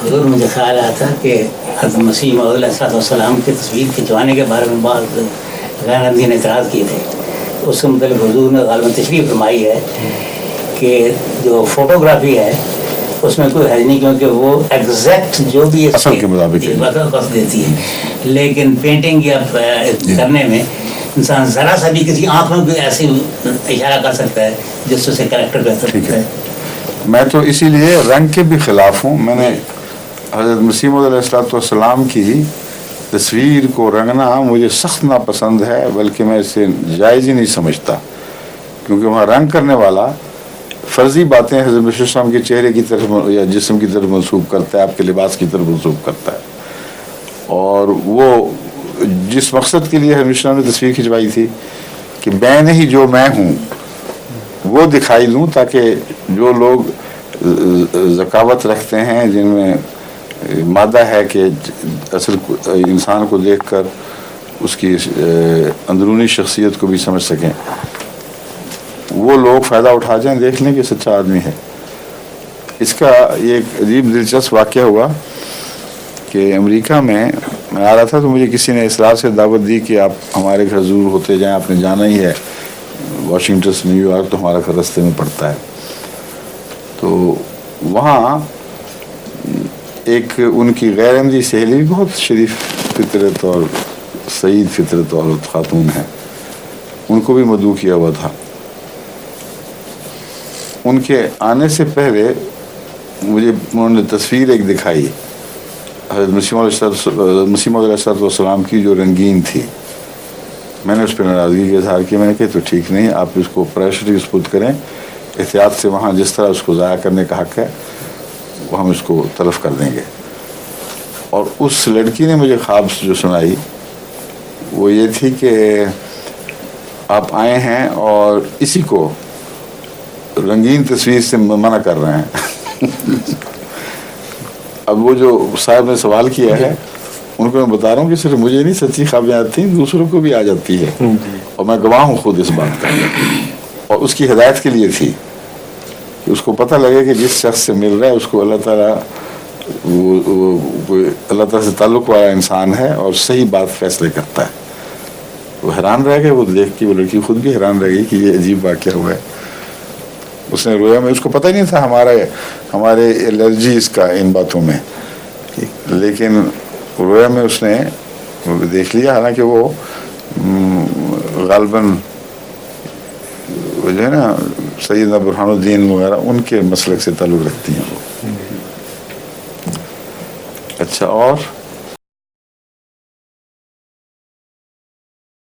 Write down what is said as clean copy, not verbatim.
حضور مجھے خیال آیا تھا کہ حضرت مسیح موعود علیہ السلام کی تصویر کھنچوانے کے بارے میں بعض غیر اہل اعتراض کیے تھے. اس کے متعلق حضور نے غالباً تشریح فرمائی ہے کہ جو فوٹوگرافی ہے اس میں کوئی حرج نہیں، کیونکہ وہ ایگزیکٹ جو بھی اصل کے مطابق دیتی ہے. لیکن پینٹنگ یا کرنے میں انسان ذرا سا بھی کسی آنکھ میں کوئی ایسی اشارہ کر سکتا ہے جس سے کریکٹر بہتر ہوتا ہے. میں تو اسی لیے رنگ کے بھی خلاف ہوں. میں نے حضرت مسیح موعود علیہ السلام کی تصویر کو رنگنا مجھے سخت ناپسند ہے، بلکہ میں اسے جائز ہی نہیں سمجھتا، کیونکہ وہاں رنگ کرنے والا فرضی باتیں حضرت مسیح السلام کے چہرے کی طرف یا جسم کی طرف منسوب کرتا ہے، آپ کے لباس کی طرف منسوب کرتا ہے. اور وہ جس مقصد کے لیے حضرت مسیح السلام نے تصویر کھنچوائی تھی کہ میں نہیں جو میں ہوں وہ دکھائی دوں، تاکہ جو لوگ ذکاوت رکھتے ہیں، جن میں مادہ ہے کہ اصل انسان کو دیکھ کر اس کی اندرونی شخصیت کو بھی سمجھ سکیں، وہ لوگ فائدہ اٹھا جائیں، دیکھ لیں کہ سچا آدمی ہے. اس کا یہ ایک عجیب دلچسپ واقعہ ہوا کہ امریکہ میں آ رہا تھا تو مجھے کسی نے اصرار سے دعوت دی کہ آپ ہمارے گھر ضرور ہوتے جائیں، آپ نے جانا ہی ہے، واشنگٹن سے نیو یارک تو ہمارا گھر رستے میں پڑتا ہے. تو وہاں ایک ان کی غیر احمدی سہیلی بہت شریف فطرت اور سعید فطرت اور خاتون ہے، ان کو بھی مدعو کیا ہوا تھا. ان کے آنے سے پہلے مجھے انہوں نے تصویر ایک دکھائی حضرت مسیح موعود علیہ السلام کی جو رنگین تھی. میں نے اس پہ ناراضگی کا اظہار کیا. میں نے کہا تو ٹھیک نہیں، آپ اس کو پریشر کی سپرد کریں، احتیاط سے وہاں جس طرح اس کو ضائع کرنے کا حق ہے وہ ہم اس کو تلف کر دیں گے. اور اس لڑکی نے مجھے خواب جو سنائی وہ یہ تھی کہ آپ آئے ہیں اور اسی کو رنگین تصویر سے منع کر رہے ہیں. اب وہ جو صاحب نے سوال کیا ہے ان کو میں بتا رہا ہوں کہ صرف مجھے نہیں سچی خوابیں آتی ہیں، دوسروں کو بھی آ جاتی ہے، اور میں گواہ ہوں خود اس بات کا. اور اس کی ہدایت کے لیے تھی کہ اس کو پتہ لگے کہ جس شخص سے مل رہا ہے اس کو اللہ تعالیٰ اللہ تعالیٰ سے تعلق والا انسان ہے اور صحیح بات فیصلے کرتا ہے. وہ حیران رہ گئے، وہ دیکھ کے وہ لڑکی خود بھی حیران رہ گئی کہ یہ عجیب واقعہ ہوا ہے. اس نے رویا میں، اس کو پتہ ہی نہیں تھا ہمارے الرجیز کا ان باتوں میں، لیکن رویا میں اس نے دیکھ لیا. حالانکہ وہ غالباً جو ہے نا سیدنا برہان الدین وغیرہ ان کے مسلک سے تعلق رکھتی ہیں وہ. اچھا، اور